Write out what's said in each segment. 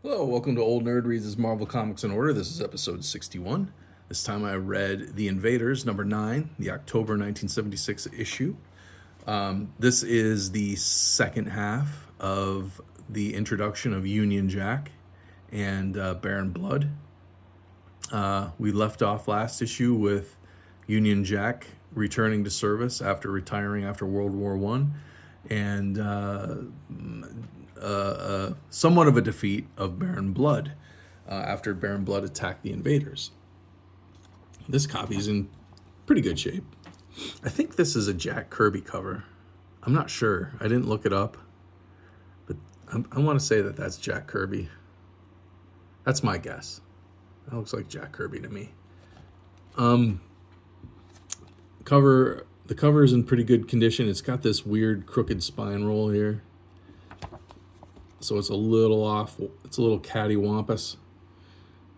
Hello, welcome to Old Nerd Reads Marvel Comics in Order. This is episode 61. This time I read The Invaders, number 9, the October 1976 issue. This is the second half of the introduction of Union Jack and Baron Blood. We left off last issue with Union Jack returning to service after retiring after World War One, and somewhat of a defeat of Baron Blood after Baron Blood attacked the invaders. This copy is in pretty good shape. I think this is a Jack Kirby cover. I'm not sure. I didn't look it up, but I want to say that that's Jack Kirby. That's my guess. That looks like Jack Kirby to me. The cover is in pretty good condition. It's got this weird crooked spine roll here, so it's a little off. It's a little cattywampus.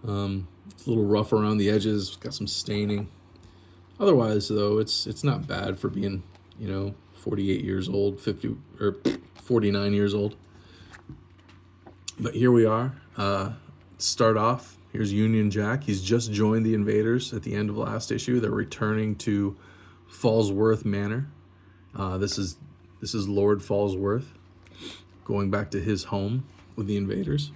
It's a little rough around the edges. It's got some staining. Otherwise, though, it's not bad for being 48 years old, 50 or 49 years old. But here we are. Start off. Here's Union Jack. He's just joined the invaders at the end of last issue. They're returning to Fallsworth Manor. This is Lord Fallsworth going back to his home with the invaders.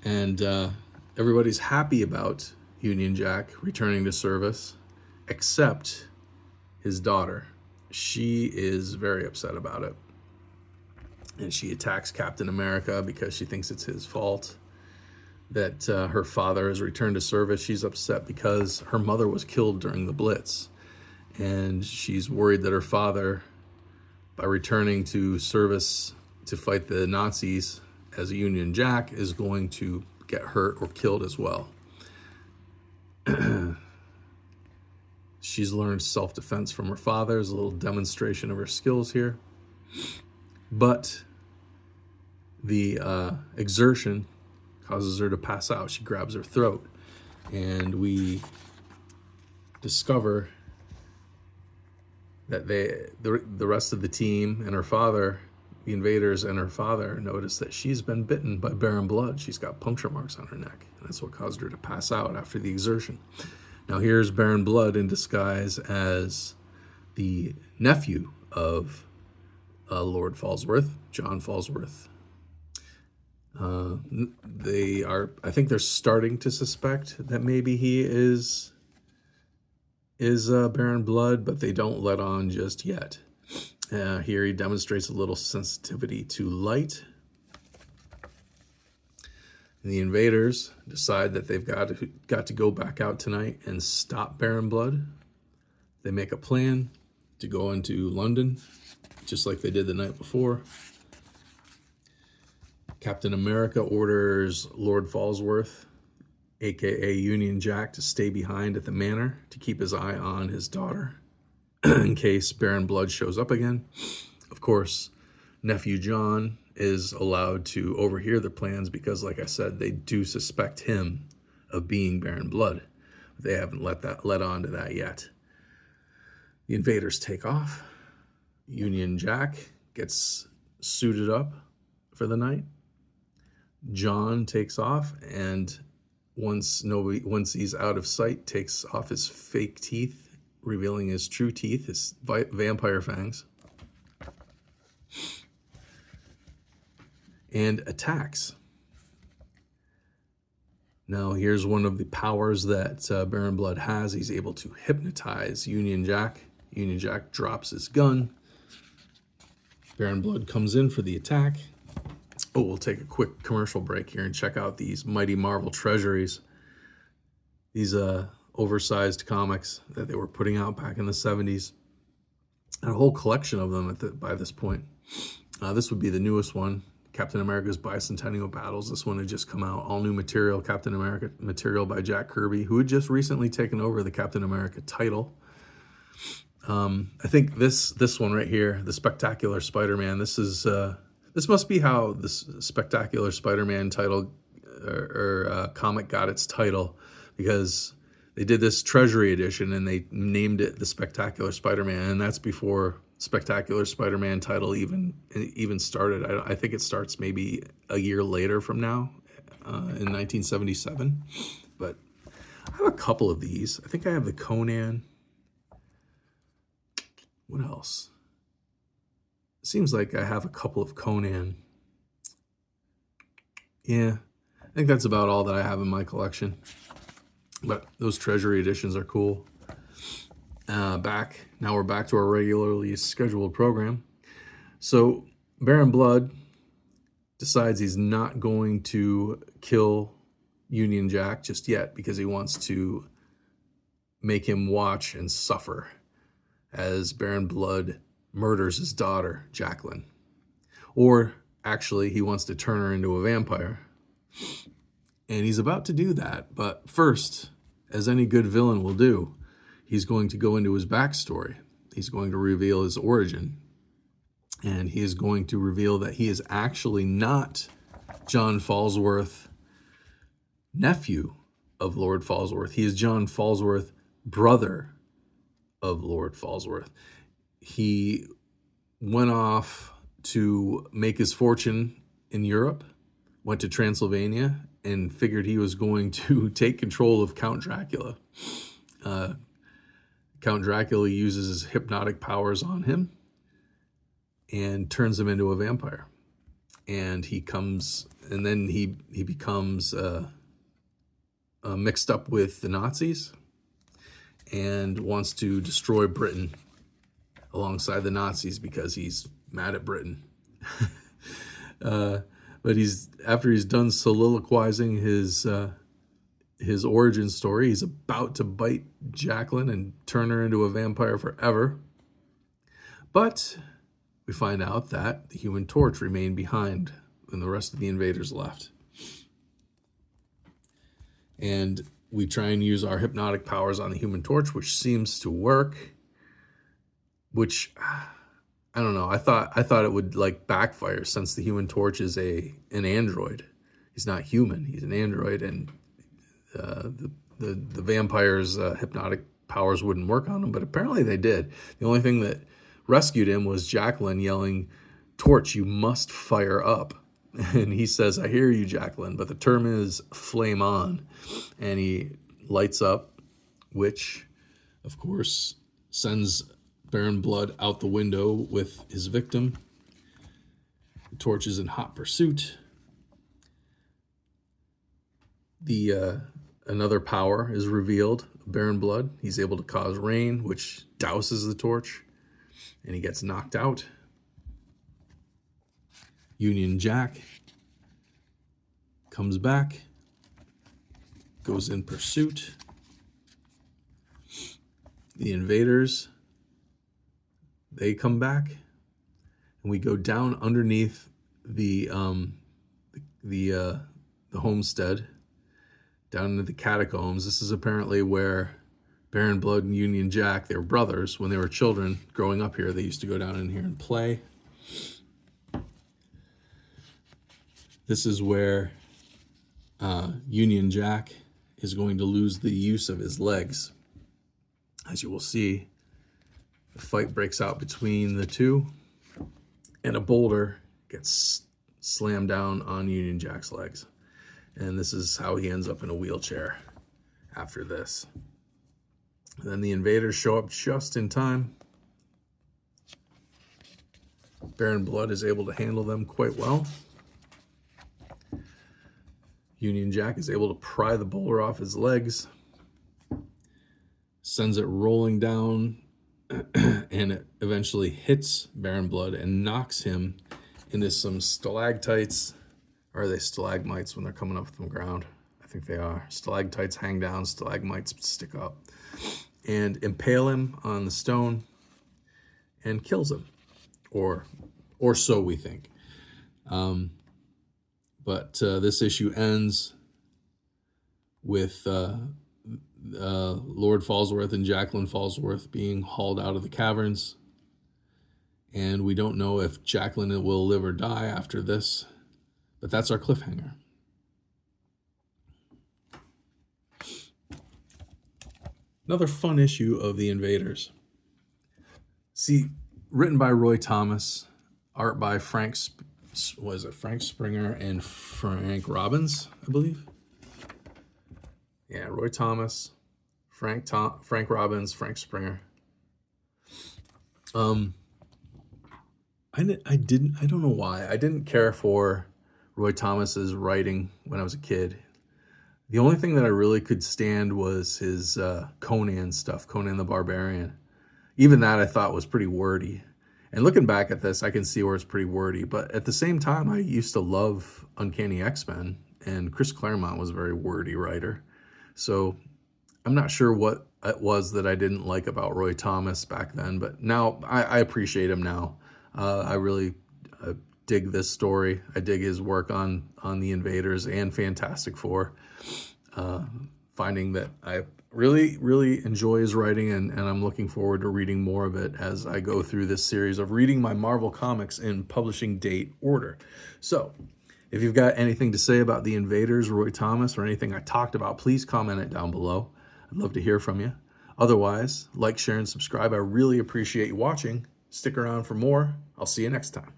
And everybody's happy about Union Jack returning to service, except his daughter. She is very upset about it. And she attacks Captain America because she thinks it's his fault that her father has returned to service. She's upset because her mother was killed during the Blitz. And she's worried that her father, by returning to service to fight the Nazis as a Union Jack, is going to get hurt or killed as well. She's learned self-defense from her father. There's a little demonstration of her skills here. But the exertion causes her to pass out. She grabs her throat. And we discover that the rest of the team and her father, the invaders and her father, notice that she's been bitten by Baron Blood. She's got puncture marks on her neck. And that's what caused her to pass out after the exertion. Now here's Baron Blood in disguise as the nephew of Lord Fallsworth, John Fallsworth. I think they're starting to suspect that maybe he is Baron Blood, but they don't let on just yet. Here he demonstrates a little sensitivity to light. And the invaders decide that they've got to go back out tonight and stop Baron Blood. They make a plan to go into London, just like they did the night before. Captain America orders Lord Fallsworth, aka Union Jack, to stay behind at the manor to keep his eye on his daughter in case Baron Blood shows up again. Of course, nephew John is allowed to overhear their plans because, like I said, they do suspect him of being Baron Blood. They haven't let on to that yet. The invaders take off. Union Jack gets suited up for the night. John takes off, and once he's out of sight, takes off his fake teeth, revealing his true teeth, his vampire fangs, and attacks. Now here's one of the powers that Baron Blood has. He's able to hypnotize Union Jack. Union Jack drops his gun. Baron Blood comes in for the attack. Oh, we'll take a quick commercial break here and check out these Mighty Marvel Treasuries. These oversized comics that they were putting out back in the 70s. And a whole collection of them by this point. This would be the newest one, Captain America's Bicentennial Battles. This one had just come out. All new material, Captain America material by Jack Kirby, who had just recently taken over the Captain America title. I think this one right here, the Spectacular Spider-Man, this must be how this Spectacular Spider-Man title or comic got its title, because they did this Treasury edition and they named it the Spectacular Spider-Man, and that's before Spectacular Spider-Man title even started. I think it starts maybe a year later from now, in 1977. But I have a couple of these. I think I have the Conan. What else? Seems like I have a couple of Conan. Yeah, I think that's about all that I have in my collection. But those Treasury editions are cool. Now we're back to our regularly scheduled program. So Baron Blood decides he's not going to kill Union Jack just yet because he wants to make him watch and suffer as Baron Blood murders his daughter, Jacqueline. Or actually, he wants to turn her into a vampire. And he's about to do that. But first, as any good villain will do, he's going to go into his backstory. He's going to reveal his origin. And he is going to reveal that he is actually not John Falsworth, nephew of Lord Falsworth. He is John Falsworth, brother of Lord Falsworth. He went off to make his fortune in Europe, went to Transylvania, and figured he was going to take control of Count Dracula. Count Dracula uses his hypnotic powers on him and turns him into a vampire. And he becomes mixed up with the Nazis and wants to destroy Britain alongside the Nazis because he's mad at Britain. But after he's done soliloquizing his origin story, he's about to bite Jacqueline and turn her into a vampire forever. But we find out that the Human Torch remained behind when the rest of the invaders left. And we try and use our hypnotic powers on the Human Torch, which seems to work. Which, I don't know. I thought it would like backfire since the Human Torch is an android. He's not human. He's an android, and the vampire's hypnotic powers wouldn't work on him. But apparently they did. The only thing that rescued him was Jacqueline yelling, "Torch, you must fire up." And he says, "I hear you, Jacqueline, but the term is flame on." And he lights up, which, of course, sends Baron Blood out the window with his victim. The Torch is in hot pursuit. Another power is revealed, Baron Blood. He's able to cause rain, which douses the Torch, and he gets knocked out. Union Jack comes back, goes in pursuit. The invaders, they come back, and we go down underneath the homestead, down into the catacombs. This is apparently where Baron Blood and Union Jack, they were brothers when they were children growing up here. They used to go down in here and play. This is where Union Jack is going to lose the use of his legs. As you will see, the fight breaks out between the two, and a boulder gets slammed down on Union Jack's legs. And this is how he ends up in a wheelchair after this. And then the invaders show up just in time. Baron Blood is able to handle them quite well. Union Jack is able to pry the boulder off his legs, sends it rolling down, and it eventually hits Baron Blood and knocks him into some stalactites. Or are they stalagmites when they're coming up from the ground? I think they are. Stalactites hang down, stalagmites stick up. And impale him on the stone and kills him. Or so we think. But this issue ends with Lord Falsworth and Jacqueline Falsworth being hauled out of the caverns. And we don't know if Jacqueline will live or die after this. But that's our cliffhanger. Another fun issue of the Invaders. See, written by Roy Thomas, art by Frank Springer and Frank Robbins, I believe. Yeah, Roy Thomas, Frank Robbins, Frank Springer. I don't know why. I didn't care for Roy Thomas's writing when I was a kid. The only thing that I really could stand was his Conan stuff, Conan the Barbarian. Even that I thought was pretty wordy. And looking back at this, I can see where it's pretty wordy. But at the same time, I used to love Uncanny X-Men, and Chris Claremont was a very wordy writer. So I'm not sure what it was that I didn't like about Roy Thomas back then, but now I appreciate him now. I really dig this story. I dig his work on the Invaders and Fantastic Four. Finding that I really enjoy his writing, and I'm looking forward to reading more of it as I go through this series of reading my Marvel comics in publishing date order. So if you've got anything to say about the Invaders, Roy Thomas, or anything I talked about, please comment it down below. I'd love to hear from you. Otherwise, like, share, and subscribe. I really appreciate you watching. Stick around for more. I'll see you next time.